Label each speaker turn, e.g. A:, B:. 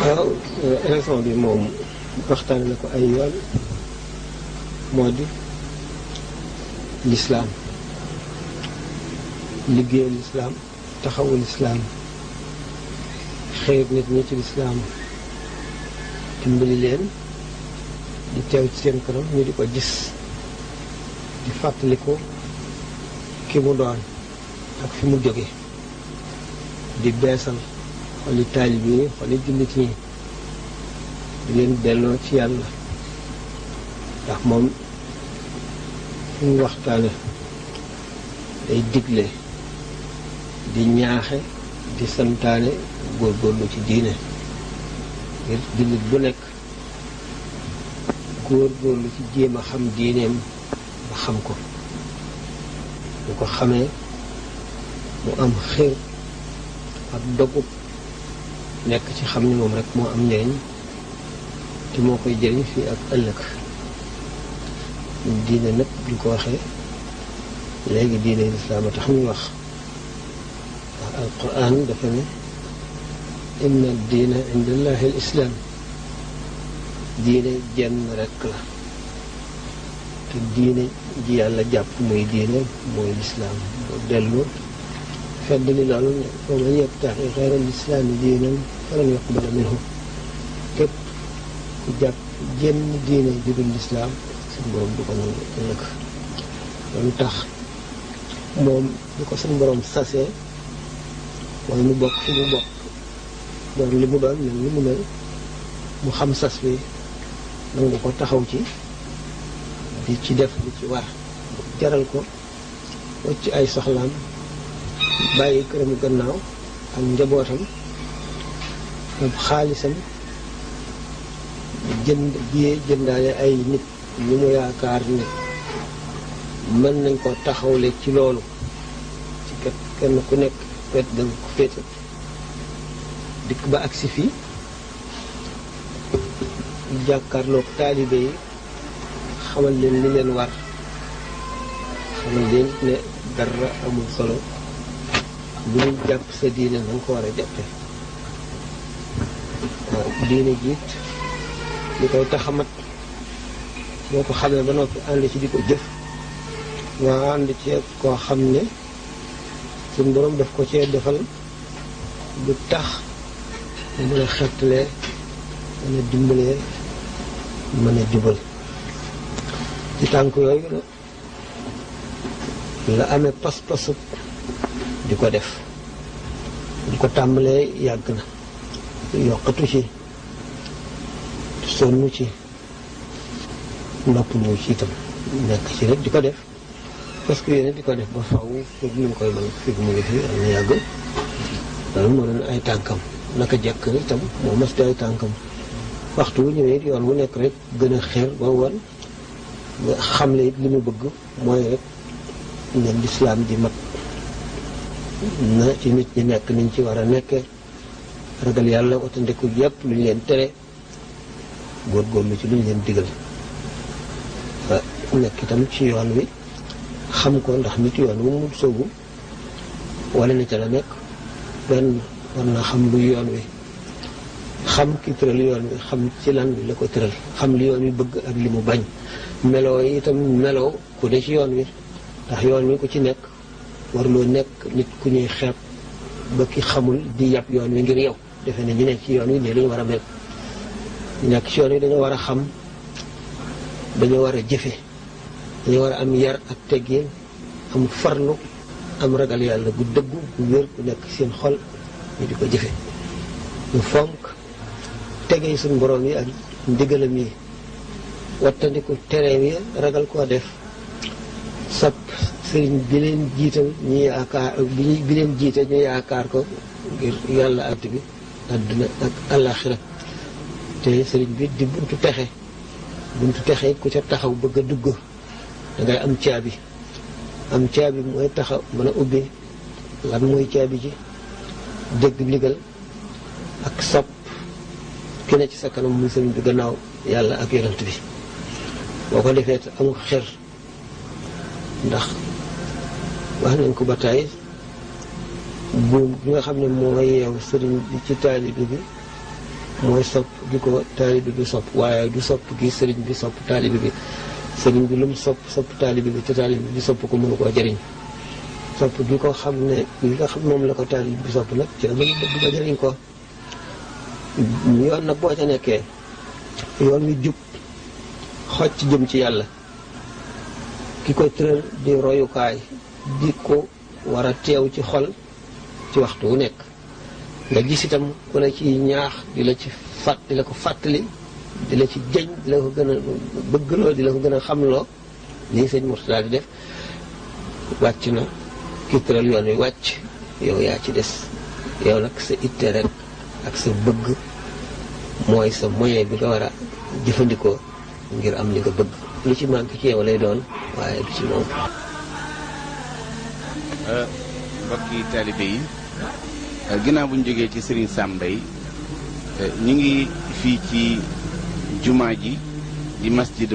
A: waaw raison bi moom waxtaan na ko ay yoon moo di lislaam liggéeyal lislaam taxawul lislaam xeer nit ñi ci lislaam dimbali leen di teew ci seen kanam ñu di ko gis di fàttaliku ki mu doon ak fi mu jóge di beesal xoli taalibe yi xoli jullit ñi di leen delloo ci yàlla ndax moom fu mu waxtaane day digle di ñaaxe di santaane góorgóorlu ci diine ngir jullit bu nekk góorgóorlu ci jéem a xam diineem ba xam ko bu ko xamee mu am xër ak dogu nekk ci xam ni moom rek moo am njëriñ te moo koy jëriñ fii ak ëllëg diine nag buñ ko waxee léegi diine lislaam a tax ñuy wax ndax alquran dafa ne inna diina inda allahi al islaam diine jenn rekk la te diine ji yàlla jàpp muy diine mooy lislaam boo dellu fedd li loolu ne wa man yabtaxi xayra lislaami diinan falan yuqbala minhu képp ku jàpp jenn diine ju dul lislaam suñu borom du ko nangu ëllëg loolu tax moom du ko suñu borom sasee mooy mu bokk fi mu bokk doon li mu doon mel li mu mel mu xam sas bi nangu ko taxaw ci di ci def li ci war jaral ko wacc ay soxlaam bàyyi këram gannaaw ak njabootam ak xaalisam jënd biyee jëndaale ay nit ñu mu yaakaar ne mën nañ ko taxawle ci loolu ci kat kenn ku nekk wet danga ko féete dikk ba agsi fii jàkkaarloog taalibe yi xamal leen li leen war xamal leen ne dara amul solo bu ñu jàpp sa diine na nga ko war a jàppe waaw diine jiit li koy taxamat boo ko xamee ba noppi ànd ci di ko jëf nga ànd ci koo xam ne suñ boroom daf ko cee defal lu tax mu mën a xettalee mën a dimbalee mën a jubal ci tànk yooyu nag la amee pas-pasu di ko def di ko tàmbalee yàgg na yokkatu ci sonn ci nopp lu ci itam nekk ci rek di ko def parce que yéen di ko def ba faw fii mu ngi koy mën fii mu ngi fi am na yàgg loolu moo doon ay tànkam naka jekk itam moo masti ay tànkam waxtu wu ñëwee yoon wu nekk rek gën a xeer ba wan nga xamle it li mu bëgg mooy rek ne lislaam di mat na ci nit ñi nekk niñ ci war a nekkee ragal yàlla watandiku yépp lu ñu leen tere góorgóorlu ci lu ñu leen digal nekk itam ci yoon wi xam ko ndax nit yoon wu mu sóobu wala na ca la nekk benn war na xam lu yoon wi xam ki tëral yoon wi xam ci lan la ko tëral xam li yoon wi bëgg ak li mu bañ meloo yi itam meloo ku ne ci yoon wi ndax yoon wi ku ci nekk warloo nekk nit ku ñuy xeeb ba ki xamul di yàpp yoon wi ngir yow defe ne ñu nekk ci yoon wi nii lañu war a mel ñu nekk ci yoon wi dañoo war a xam dañoo war a jëfe dañoo war a am yar ak teggin am farlu am ragal yàlla gu dëggu gu wér ku nekk seen xol ñu di ko jëfe ñu fonk tege suñu borom yi ak ndigalam yi wattandiku tereem yi ragal koo def sab sëriñ bi leen jiital ñu yaakaar bi leen jiite ñu yaakaar ko ngir yàlla àtt bi àdduna ak àllaaxira te sëriñ bi di buntu texe it ku ca taxaw bëgg a dugg dangay am caabi mooy taxaw mën a ubbi lan mooy caabi ji dégg ndigal ak sopp ki ne ci sa kanam muy sëriñ bi gannaaw yàlla ak yonent bi boo ko defee te amul xer ndax wax nañ ko ba tey buum bi nga xam ne moo yeew sëriñ bi ci taalibe bi mooy sopp gi ko taalibe bi sopp waaye du sopp gi sëriñ bi sopp taalibe bi. sëriñ bi lu mu sopp taalibe bi te taalibe bi sopp ko mënu koo jëriñ sopp gi ko xam ne li nga xam moom la ko taalibe bi sopp nag ci la mën a bëgg ba jëriñ ko. yoon nag boo ca nekkee yoon wi jub xocc jëm ci yàlla ki koy tëral di royukaay di ko war a teew ci xol ci waxtu wu nekk nga gis itam ku la ci ñaax di la ko fàttali di la ci jëñ di la ko gën a bëggloo di la ko gën a xamloo nii sëñ Murtada di def wàcc na ki tëral yoon wi wàcc yow yaa ci des yow nag sa itte rek ak sa bëgg mooy sa moyen bi nga war a jëfandikoo ngir am li nga bëgg lu ci manqué ci yow lay doon waaye du ci moom.
B: mbokki taalibe yi ginnaaw bu ñu jógee ci Serigne Sam Mbaye ñu ngi fii ci jumaa ji di masjid